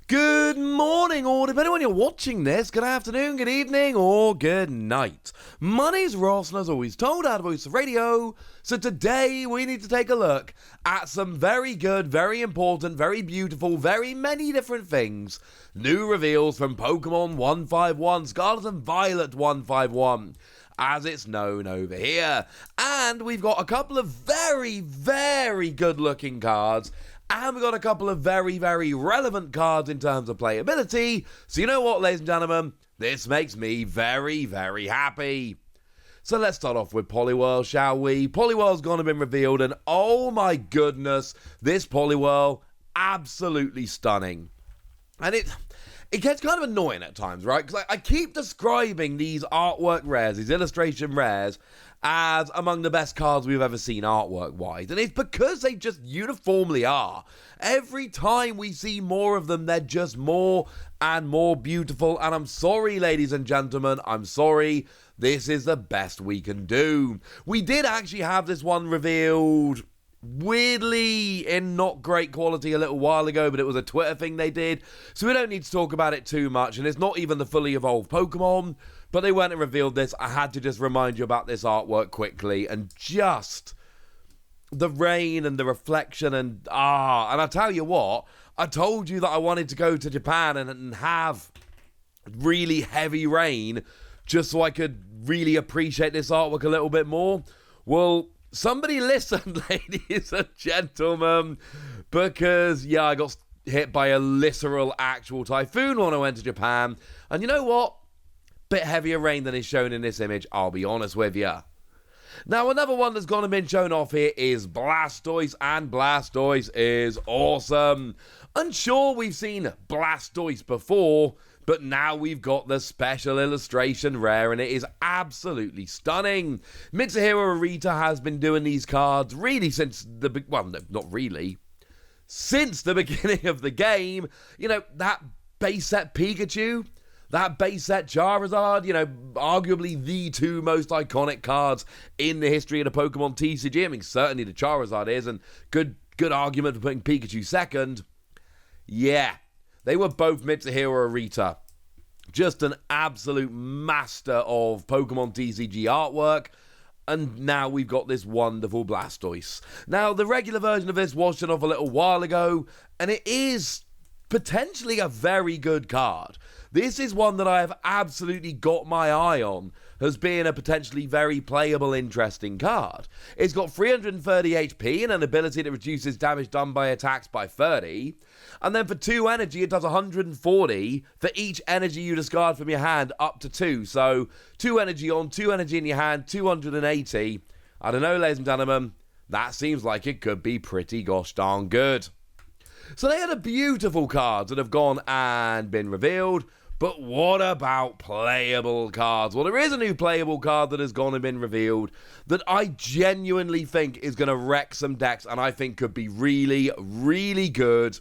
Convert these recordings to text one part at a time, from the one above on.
Good morning, or depending on when you're watching this, good afternoon, good evening, or good night. My name's Ross, and as always, told out of Voice of Radio. So today we need to take a look at some very good, very important, very beautiful, very many different things. New reveals from Pokémon 151, Scarlet and Violet 151. As it's known over here. And we've got a couple of very, very good looking cards. And we've got a couple of very, very relevant cards in terms of playability. So you know what, ladies and gentlemen? This makes me very, very happy. So let's start off with Poliwhirl, shall we? Poliwhirl's gone and been revealed. And oh my goodness, this Poliwhirl, absolutely stunning. And it gets kind of annoying at times, right? Because I keep describing these artwork rares, these illustration rares, as among the best cards we've ever seen artwork-wise. And it's because they just uniformly are. Every time we see more of them, they're just more and more beautiful. And I'm sorry, ladies and gentlemen, I'm sorry. This is the best we can do. We did actually have this one revealed weirdly in not great quality a little while ago, but it was a Twitter thing they did, so we don't need to talk about it too much, and it's not even the fully evolved Pokemon, but they went and revealed this. I had to just remind you about this artwork quickly, and just the rain and the reflection, and I tell you what, I told you that I wanted to go to Japan and have really heavy rain just so I could really appreciate this artwork a little bit more. Well, somebody listen, ladies and gentlemen, because, I got hit by a literal actual typhoon when I went to Japan. And you know what? Bit heavier rain than is shown in this image, I'll be honest with you. Now, another one that's gone and been shown off here is Blastoise, and Blastoise is awesome. And sure, we've seen Blastoise before, but now we've got the special illustration rare, and it is absolutely stunning. Mitsuhiro Arita has been doing these cards really since since the beginning of the game. You know, that base set Pikachu, that base set Charizard, arguably the two most iconic cards in the history of the Pokemon TCG. I mean, certainly the Charizard is, and good argument for putting Pikachu second. Yeah. They were both Mitsuhiro Arita. Just an absolute master of Pokemon TCG artwork. And now we've got this wonderful Blastoise. Now, the regular version of this was shown off a little while ago, and it is potentially a very good card. This is one that I have absolutely got my eye on as being a potentially very playable, interesting card. It's got 330 HP and an ability that reduces damage done by attacks by 30. And then for 2 energy, it does 140 for each energy you discard from your hand up to 2. So 2 energy on, 2 energy in your hand, 280. I don't know, ladies and gentlemen, that seems like it could be pretty gosh darn good. So they are the beautiful cards that have gone and been revealed. But what about playable cards? Well, there is a new playable card that has gone and been revealed that I genuinely think is going to wreck some decks and I think could be really, really good.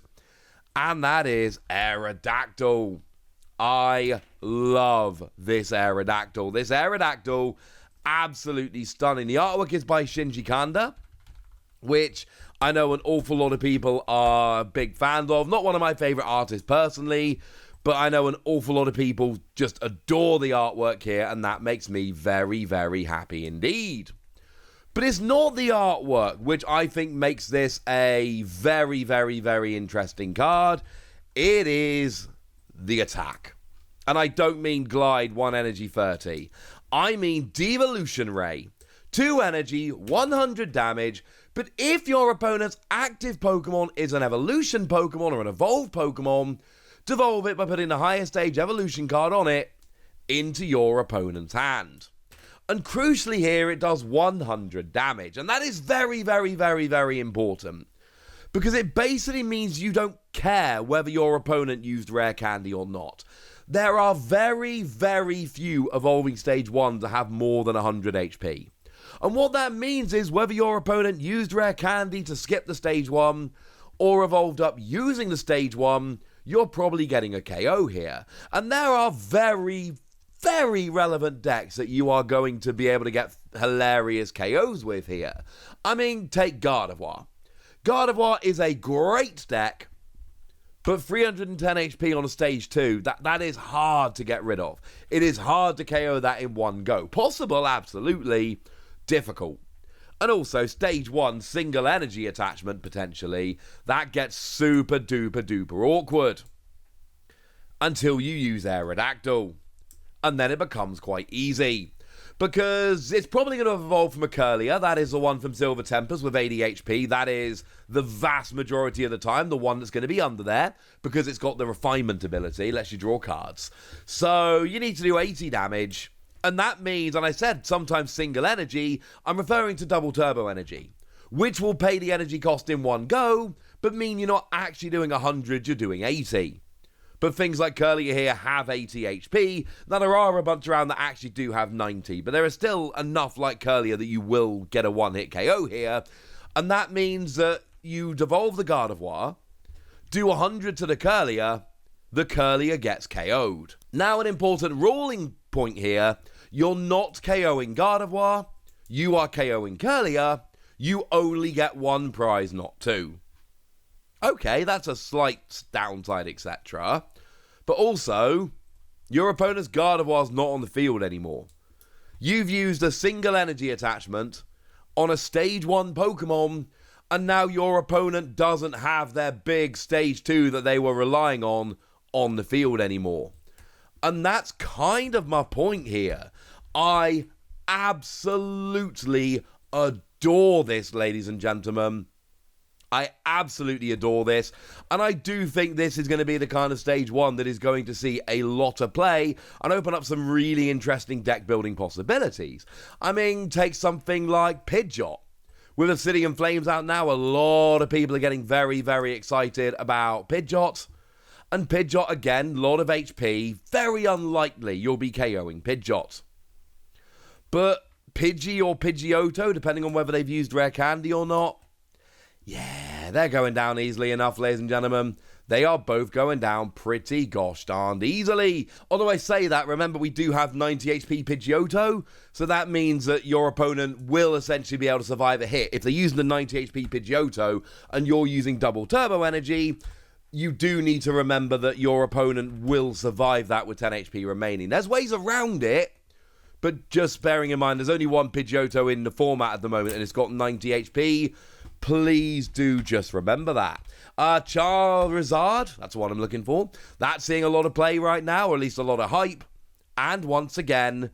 And that is Aerodactyl. I love this Aerodactyl. This Aerodactyl, absolutely stunning. The artwork is by Shinji Kanda, which I know an awful lot of people are big fans of. Not one of my favorite artists personally, but I know an awful lot of people just adore the artwork here, and that makes me very, very happy indeed. But it's not the artwork which I think makes this a very, very, very interesting card. It is the attack. And I don't mean Glide 1 energy 30. I mean Devolution Ray. 2 energy, 100 damage. But if your opponent's active Pokemon is an evolution Pokemon or an evolved Pokemon, devolve it by putting the highest stage evolution card on it into your opponent's hand. And crucially here, it does 100 damage. And that is very, very, very, very important. Because it basically means you don't care whether your opponent used rare candy or not. There are very, very few evolving stage 1s that have more than 100 HP. And what that means is whether your opponent used rare candy to skip the stage 1 or evolved up using the stage 1, you're probably getting a KO here. And there are very, very relevant decks that you are going to be able to get hilarious KOs with here. I mean, take Gardevoir. Gardevoir is a great deck But 310 HP on a stage 2, that is hard to get rid of. It is hard to KO that in one go. Possible, absolutely. Difficult. And also, stage 1, single energy attachment, potentially. That gets super duper duper awkward. Until you use Aerodactyl. And then it becomes quite easy. Because it's probably going to evolve from a Curlier. That is the one from Silver Tempest with 80 HP. That is the vast majority of the time the one that's going to be under there, because it's got the refinement ability, lets you draw cards. So you need to do 80 damage, and that means, and I said sometimes single energy, I'm referring to double turbo energy, which will pay the energy cost in one go, but mean you're not actually doing 100, you're doing 80. But things like Curlier here have 80 HP. Now, there are a bunch around that actually do have 90, but there are still enough like Curlier that you will get a one-hit KO here. And that means that you devolve the Gardevoir, do 100 to the Curlier gets KO'd. Now, an important ruling point here, you're not KOing Gardevoir, you are KOing Curlier, you only get one prize, not two. Okay, that's a slight downside, etc. But also, your opponent's Gardevoir's not on the field anymore. You've used a single energy attachment on a stage 1 Pokemon, and now your opponent doesn't have their big stage 2 that they were relying on the field anymore. And that's kind of my point here. I absolutely adore this, ladies and gentlemen. I absolutely adore this, and I do think this is going to be the kind of stage 1 that is going to see a lot of play and open up some really interesting deck building possibilities. I mean, take something like Pidgeot. With Obsidian Flames out now, a lot of people are getting very, very excited about Pidgeot. And Pidgeot, again, lot of HP, very unlikely you'll be KOing Pidgeot. But Pidgey or Pidgeotto, depending on whether they've used Rare Candy or not, yeah, they're going down easily enough, ladies and gentlemen. They are both going down pretty gosh darned easily. Although I say that, remember we do have 90 HP Pidgeotto, so that means that your opponent will essentially be able to survive a hit. If they're using the 90 HP Pidgeotto and you're using double turbo energy, you do need to remember that your opponent will survive that with 10 HP remaining. There's ways around it, but just bearing in mind there's only one Pidgeotto in the format at the moment and it's got 90 HP. Please do just remember that. Charizard, that's what I'm looking for. That's seeing a lot of play right now, or at least a lot of hype. And once again,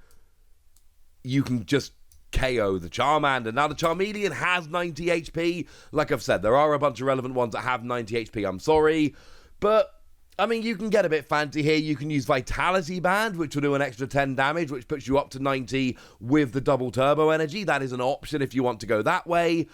you can just KO the Charmander. Now, the Charmeleon has 90 HP. Like I've said, there are a bunch of relevant ones that have 90 HP, I'm sorry. But, I mean, you can get a bit fancy here. You can use Vitality Band, which will do an extra 10 damage, which puts you up to 90 with the double turbo energy. That is an option if you want to go that way.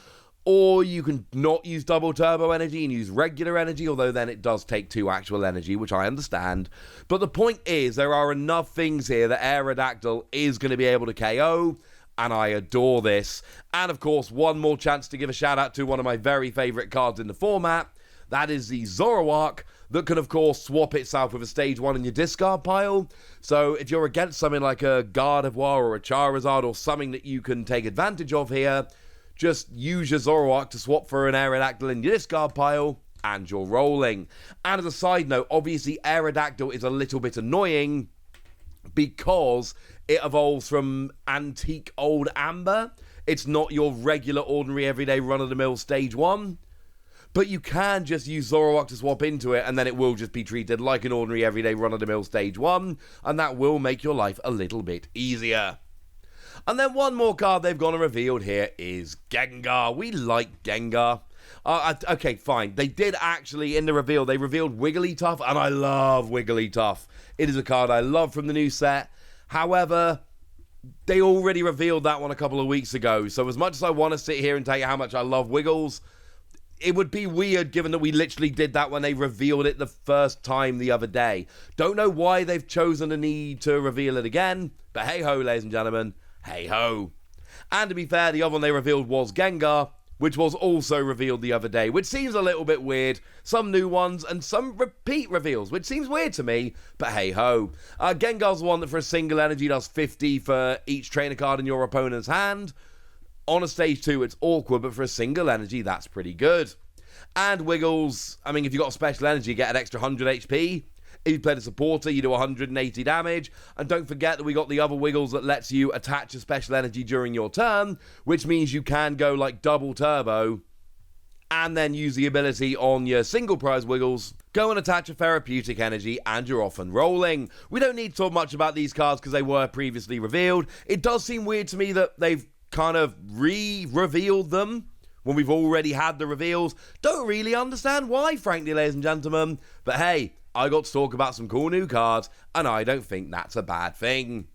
Or you can not use double turbo energy and use regular energy, although then it does take 2 actual energy, which I understand. But the point is, there are enough things here that Aerodactyl is going to be able to KO, and I adore this. And of course, one more chance to give a shout out to one of my very favourite cards in the format. That is the Zorawak, that can of course swap itself with a stage 1 in your discard pile. So if you're against something like a Gardevoir or a Charizard or something that you can take advantage of here, just use your Zorawak to swap for an Aerodactyl in your discard pile, and you're rolling. And as a side note, obviously Aerodactyl is a little bit annoying because it evolves from Antique Old Amber. It's not your regular, ordinary, everyday, run-of-the-mill stage 1. But you can just use Zorawak to swap into it, and then it will just be treated like an ordinary, everyday, run-of-the-mill stage 1, and that will make your life a little bit easier. And then one more card they've gone and revealed here is Gengar. We like Gengar. Okay, fine. They did actually, in the reveal, they revealed Wigglytuff, and I love Wigglytuff. It is a card I love from the new set. However, they already revealed that one a couple of weeks ago. So as much as I want to sit here and tell you how much I love Wiggles, it would be weird given that we literally did that when they revealed it the first time the other day. Don't know why they've chosen the need to reveal it again, but hey-ho, ladies and gentlemen. Hey-ho. And to be fair, the other one they revealed was Gengar, which was also revealed the other day, which seems a little bit weird. Some new ones and some repeat reveals, which seems weird to me, but hey-ho. Gengar's the one that for a single energy does 50 for each trainer card in your opponent's hand. On a stage 2, it's awkward, but for a single energy, that's pretty good. And Wiggles, I mean, if you got special energy, you get an extra 100 HP. If you play the supporter, you do 180 damage. And don't forget that we got the other Wiggles that lets you attach a special energy during your turn, which means you can go like double turbo and then use the ability on your single prize Wiggles. Go and attach a therapeutic energy and you're off and rolling. We don't need to talk much about these cards because they were previously revealed. It does seem weird to me that they've kind of re-revealed them when we've already had the reveals. Don't really understand why, frankly, ladies and gentlemen. But hey, I got to talk about some cool new cards, and I don't think that's a bad thing.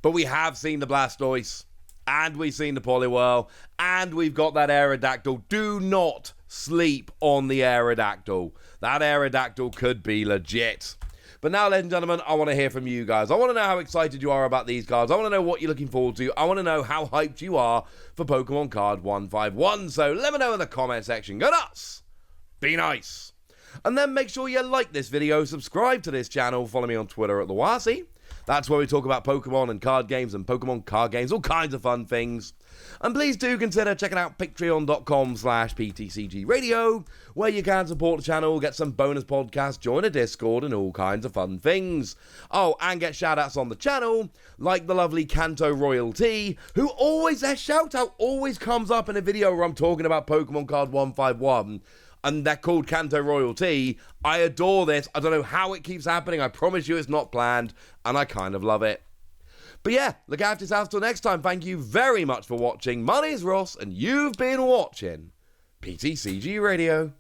But we have seen the Blastoise, and we've seen the Poliwhirl, and we've got that Aerodactyl. Do not sleep on the Aerodactyl. That Aerodactyl could be legit. But now, ladies and gentlemen, I want to hear from you guys. I want to know how excited you are about these cards. I want to know what you're looking forward to. I want to know how hyped you are for Pokemon Card 151. So let me know in the comment section. Go nuts! Be nice! And then make sure you like this video, subscribe to this channel, follow me on Twitter at the Wasi. That's where we talk about Pokemon and card games and Pokemon card games, all kinds of fun things. And please do consider checking out patreon.com/PTCG Radio, where you can support the channel, get some bonus podcasts, join a Discord, and all kinds of fun things. Oh, and get shout-outs on the channel, like the lovely Kanto Royalty, who always, their shout-out always comes up in a video where I'm talking about Pokemon Card 151. And they're called Kanto Royalty. I adore this. I don't know how it keeps happening. I promise you it's not planned, and I kind of love it. But yeah, look after yourselves till next time. Thank you very much for watching. My name's Ross, and you've been watching PTCG Radio.